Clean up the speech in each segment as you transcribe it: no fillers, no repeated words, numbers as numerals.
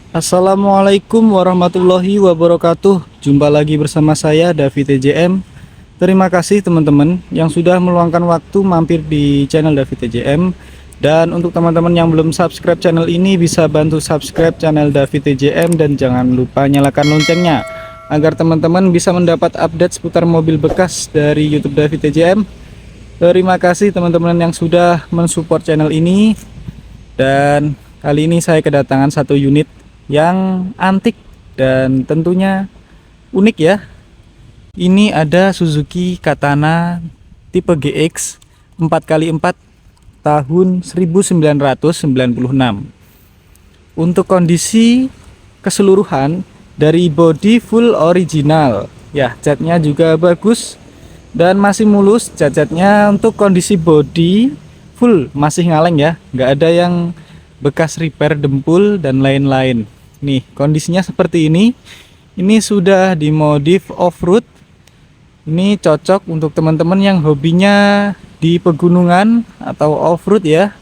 Assalamualaikum warahmatullahi wabarakatuh. Jumpa lagi bersama saya David TJM. Terima kasih teman-teman yang sudah meluangkan waktu mampir di channel David TJM. Dan untuk teman-teman yang belum subscribe channel ini, bisa bantu subscribe channel David TJM dan jangan lupa nyalakan loncengnya agar teman-teman bisa mendapat update seputar mobil bekas dari YouTube David TJM. Terima kasih teman-teman yang sudah mensupport channel ini. Dan kali ini saya kedatangan satu unit yang antik dan tentunya unik ya. Ini ada Suzuki Katana tipe GX 4x4 tahun 1996. Untuk kondisi keseluruhan dari body full original ya, catnya juga bagus dan masih mulus. Cat-catnya untuk kondisi body full masih ngaleng ya, nggak ada yang bekas repair dempul dan lain-lain. Nih kondisinya seperti ini. Ini sudah dimodif off-road. Ini cocok untuk teman-teman yang hobinya di pegunungan atau off-road ya.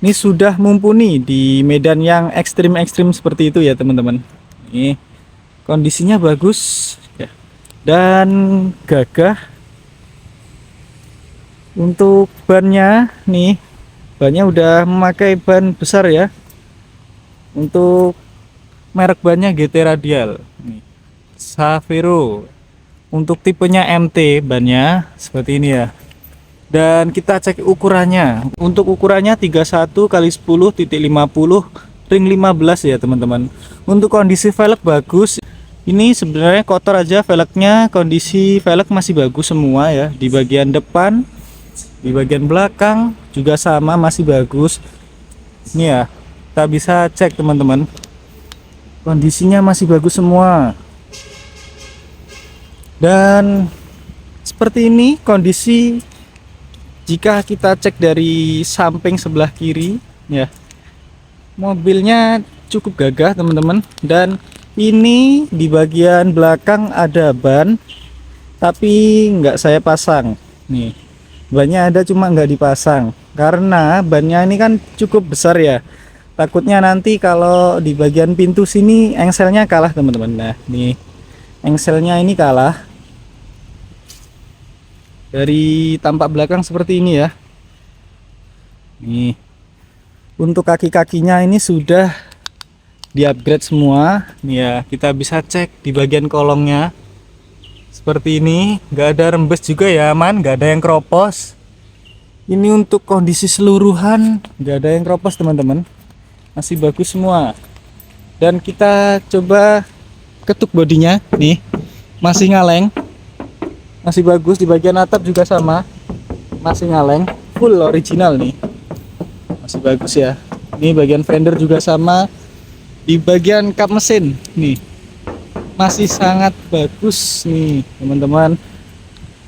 Ini sudah mumpuni di medan yang ekstrim-ekstrim seperti itu ya teman-teman. Ini kondisinya bagus ya, dan gagah. Untuk bannya nih, bannya udah memakai ban besar ya. Untuk merek bannya GT Radial nih, Savero. Untuk tipenya MT bannya seperti ini ya. Dan kita cek ukurannya. Untuk ukurannya 31 kali 10,50 ring 15 ya teman-teman. Untuk kondisi velg bagus. Ini sebenarnya kotor aja velgnya, kondisi velg masih bagus semua ya. Di bagian depan, di bagian belakang juga sama, masih bagus. Ini ya, kita bisa cek teman-teman, kondisinya masih bagus semua. Dan seperti ini kondisi jika kita cek dari samping sebelah kiri ya. Mobilnya cukup gagah teman-teman. Dan ini di bagian belakang ada ban, tapi nggak saya pasang. Nih, bannya ada cuma nggak dipasang karena bannya ini kan cukup besar ya. Takutnya nanti kalau di bagian pintu sini engselnya kalah teman-teman. Nah nih, engselnya ini kalah. Dari tampak belakang seperti ini ya. Nih, untuk kaki-kakinya ini sudah di-upgrade semua. Nih ya, kita bisa cek di bagian kolongnya seperti ini. Nggak ada rembes juga ya, aman, nggak ada yang keropos. Ini untuk kondisi seluruhan nggak ada yang keropos teman-teman, masih bagus semua. Dan kita coba ketuk bodinya nih, masih ngaleng, masih bagus. Di bagian atap juga sama, masih ngaleng, full original nih, masih bagus ya. Ini bagian fender juga sama. Di bagian kap mesin nih masih sangat bagus nih teman-teman.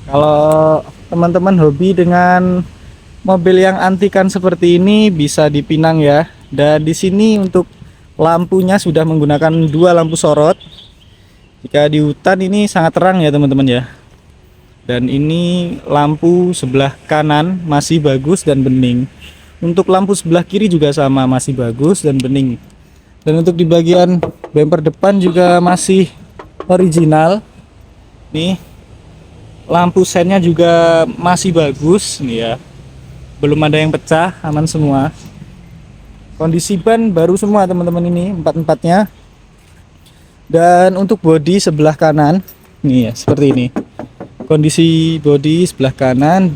Kalau teman-teman hobi dengan mobil yang antikan seperti ini, bisa dipinang ya. Dan di sini untuk lampunya sudah menggunakan dua lampu sorot. Jika di hutan ini sangat terang ya teman-teman ya. Dan ini lampu sebelah kanan masih bagus dan bening. Untuk lampu sebelah kiri juga sama, masih bagus dan bening. Dan untuk di bagian bumper depan juga masih original. Nih, lampu sennya juga masih bagus nih ya. Belum ada yang pecah, aman semua. Kondisi ban baru semua teman-teman, ini empat-empatnya. Dan untuk bodi sebelah kanan nih ya, seperti ini. Kondisi bodi sebelah kanan.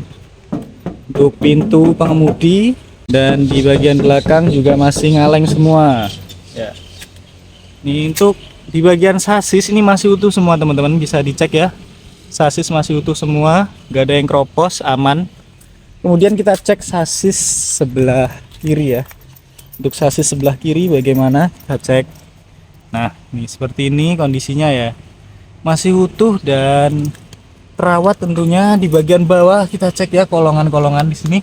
Untuk pintu pengemudi dan di bagian belakang juga masih ngaleng semua ya. Ini untuk di bagian sasis ini masih utuh semua teman-teman, bisa dicek ya. Sasis masih utuh semua, nggak ada yang keropos, aman. Kemudian kita cek sasis sebelah kiri ya. Untuk sasis sebelah kiri bagaimana? Kita cek. Nah, ini seperti ini kondisinya ya. Masih utuh dan terawat tentunya. Di bagian bawah kita cek ya, kolongan-kolongan di sini.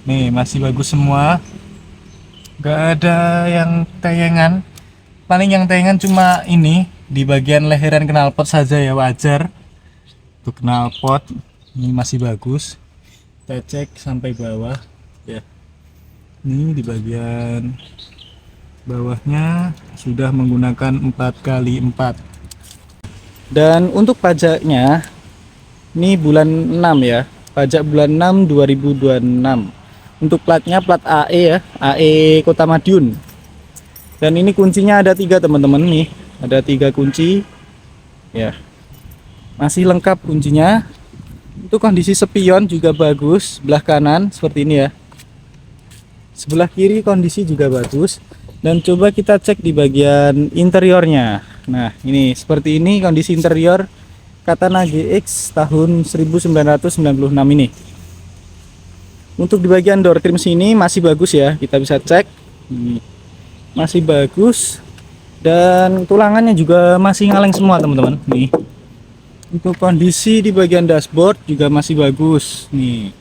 Nih, masih bagus semua. Gak ada yang tayangan. Paling yang tayangan cuma ini di bagian leheran knalpot saja ya, wajar. Untuk knalpot ini masih bagus. Kita cek sampai bawah ya. Ini di bagian Bawahnya sudah menggunakan 4x4. Dan untuk pajaknya ini bulan 6 ya, pajak bulan 6 2026. Untuk platnya plat AE ya, AE Kota Madiun. Dan ini kuncinya ada 3 teman-teman nih, ada 3 kunci ya, masih lengkap kuncinya. Untuk kondisi spion juga bagus, sebelah kanan seperti ini ya, sebelah kiri kondisi juga bagus. Dan coba kita cek di bagian interiornya. Nah ini seperti ini kondisi interior Katana GX tahun 1996 ini. Untuk di bagian door trim sini masih bagus ya, kita bisa cek ini masih bagus. Dan tulangannya juga masih ngaleng semua teman-teman nih. Untuk kondisi di bagian dashboard juga masih bagus nih,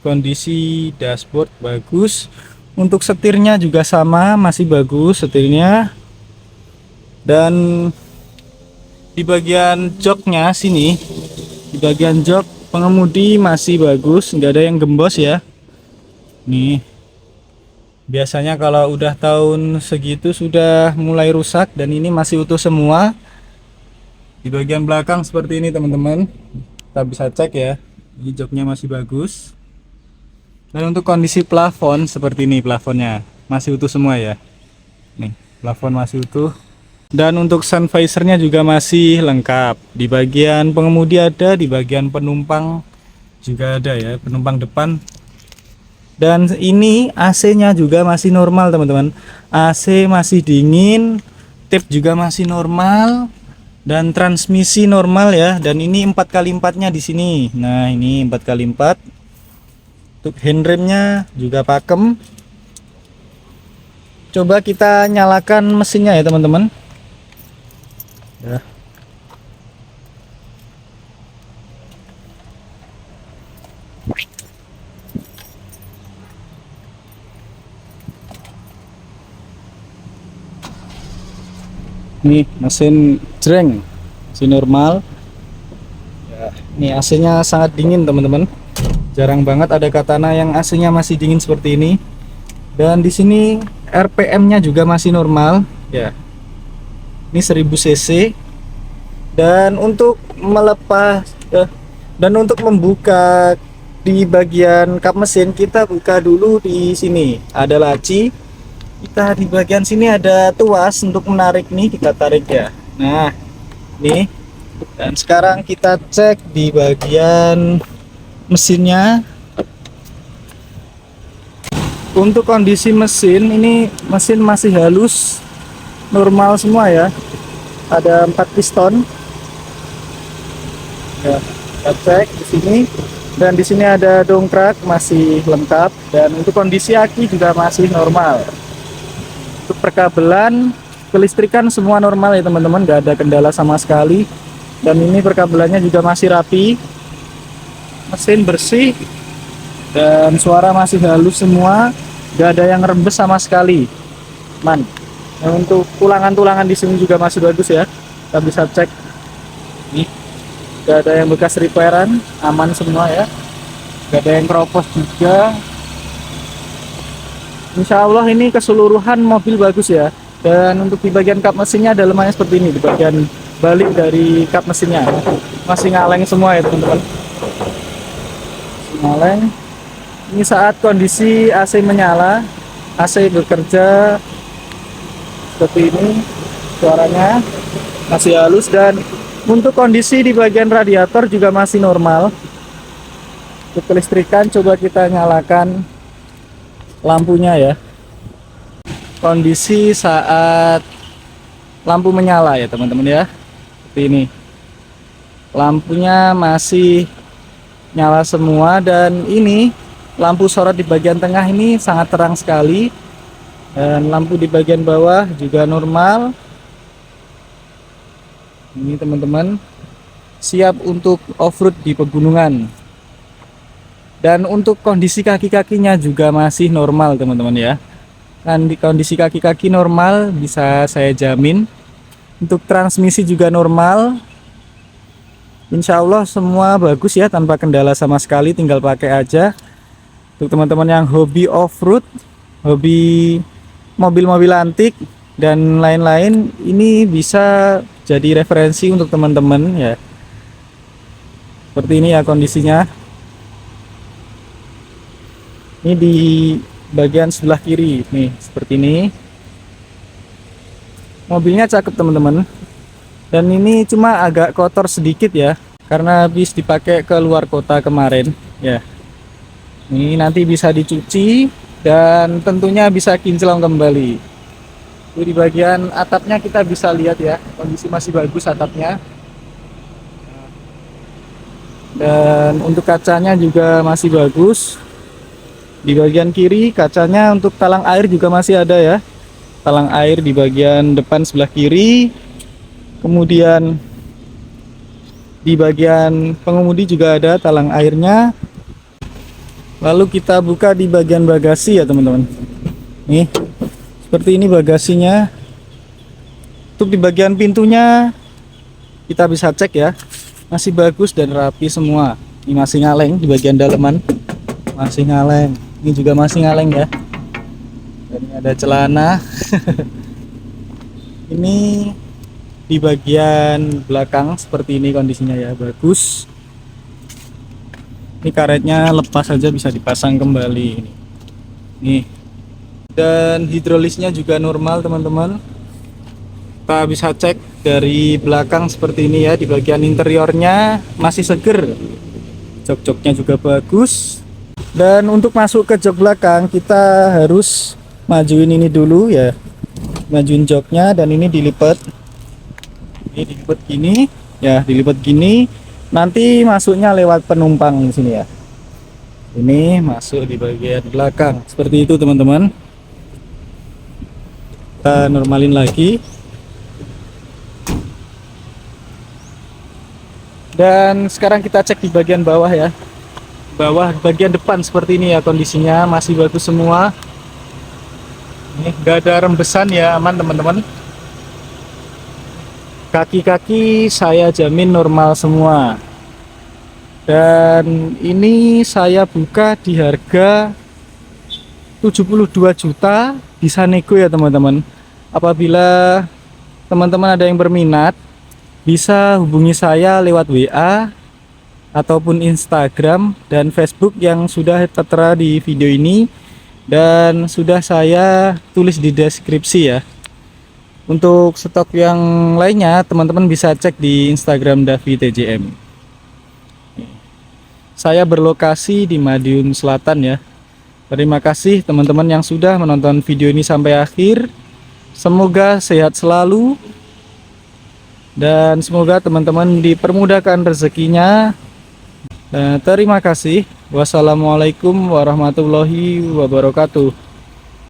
kondisi dashboard bagus. Untuk setirnya juga sama, masih bagus setirnya. Dan di bagian joknya sini, di bagian jok pengemudi masih bagus, nggak ada yang gembos ya. Nih, biasanya kalau udah tahun segitu sudah mulai rusak, dan ini masih utuh semua. Di bagian belakang seperti ini teman-teman, kita bisa cek ya, ini joknya masih bagus. Dan untuk kondisi plafon seperti ini, plafonnya masih utuh semua ya. Nih, plafon masih utuh. Dan untuk sun visornya juga masih lengkap. Di bagian pengemudi ada, di bagian penumpang juga ada ya, penumpang depan. Dan ini AC-nya juga masih normal teman-teman. AC masih dingin, tip juga masih normal, dan transmisi normal ya. Dan ini 4x4-nya di sini. Nah, ini 4x4. Untuk handremnya juga pakem. Coba kita nyalakan mesinnya ya teman-teman ya. Ini mesin jreng, mesin normal ya. Ini AC nya sangat dingin teman-teman, jarang banget ada Katana yang AC nya masih dingin seperti ini. Dan di sini RPM nya juga masih normal ya, ini 1000 cc. Dan untuk melepas dan untuk membuka di bagian kap mesin, kita buka dulu. Di sini ada laci, kita di bagian sini ada tuas untuk menarik nih, kita tarik ya. Nah nih, dan sekarang kita cek di bagian mesinnya. Untuk kondisi mesin ini, mesin masih halus, normal semua ya. Ada 4 piston ya, kita cek di sini. Dan di sini ada dongkrak masih lengkap. Dan untuk kondisi aki juga masih normal. Untuk perkabelan, kelistrikan semua normal ya teman-teman, nggak ada kendala sama sekali. Dan ini perkabelannya juga masih rapi, mesin bersih, dan suara masih halus semua, nggak ada yang rembes sama sekali, man. Nah, untuk tulangan-tulangan di sini juga masih bagus ya, kita bisa cek nih, nggak ada yang bekas repairan, aman semua ya, nggak ada yang keropos juga. Insya Allah ini keseluruhan mobil bagus ya. Dan untuk di bagian kap mesinnya dalemannya seperti ini, di bagian balik dari kap mesinnya masih ngaleng semua ya teman-teman, ngaleng. Ini saat kondisi AC menyala, AC bekerja seperti ini, suaranya masih halus. Dan untuk kondisi di bagian radiator juga masih normal. Untuk kelistrikan coba kita nyalakan lampunya ya. Kondisi saat lampu menyala ya teman-teman ya, seperti ini, lampunya masih nyala semua. Dan ini lampu sorot di bagian tengah ini sangat terang sekali, dan lampu di bagian bawah juga normal. Ini teman-teman, siap untuk off-road di pegunungan. Dan untuk kondisi kaki-kakinya juga masih normal teman-teman ya. Kan di kondisi kaki-kaki normal, bisa saya jamin. Untuk transmisi juga normal. Insya Allah semua bagus ya, tanpa kendala sama sekali, tinggal pakai aja. Untuk teman-teman yang hobi off-road, hobi mobil-mobil antik dan lain-lain, ini bisa jadi referensi untuk teman-teman ya. Seperti ini ya kondisinya. Ini di bagian sebelah kiri nih, seperti ini. Mobilnya cakep teman-teman. Dan ini cuma agak kotor sedikit ya, karena habis dipakai ke luar kota kemarin ya. Ini nanti bisa dicuci dan tentunya bisa kinclong kembali. Itu di bagian atapnya kita bisa lihat ya, kondisi masih bagus atapnya. Dan untuk kacanya juga masih bagus. Di bagian kiri kacanya untuk talang air juga masih ada ya. Talang air di bagian depan sebelah kiri. Kemudian di bagian pengemudi juga ada talang airnya. Lalu kita buka di bagian bagasi ya teman-teman. Nih, seperti ini bagasinya. Untuk di bagian pintunya kita bisa cek ya, masih bagus dan rapi semua. Ini masih ngaleng di bagian dalaman, masih ngaleng. Ini juga masih ngaleng ya. Dan ini ada celana. Ini di bagian belakang seperti ini kondisinya ya, bagus. Ini karetnya lepas saja, bisa dipasang kembali ini. Nih. Dan hidrolisnya juga normal teman-teman. Kita bisa cek dari belakang seperti ini ya, di bagian interiornya masih seger. Jok-joknya juga bagus. Dan untuk masuk ke jok belakang kita harus majuin ini dulu ya, majuin joknya, dan ini dilipat. Ini dilipat gini ya, dilipat gini. Nanti masuknya lewat penumpang di sini ya. Ini masuk di bagian belakang seperti itu teman-teman. Kita normalin lagi. Dan sekarang kita cek di bagian bawah ya. Bawah bagian depan seperti ini ya, kondisinya masih bagus semua. Ini gak ada rembesan ya, aman teman-teman. Kaki-kaki saya jamin normal semua. Dan ini saya buka di harga 72 juta, bisa nego ya teman-teman. Apabila teman-teman ada yang berminat, bisa hubungi saya lewat WA ataupun Instagram dan Facebook yang sudah tertera di video ini dan sudah saya tulis di deskripsi ya. Untuk stok yang lainnya teman-teman bisa cek di Instagram Davi TJM. Saya berlokasi di Madiun Selatan ya. Terima kasih teman-teman yang sudah menonton video ini sampai akhir. Semoga sehat selalu dan semoga teman-teman dipermudahkan rezekinya. Terima kasih. Wassalamualaikum warahmatullahi wabarakatuh.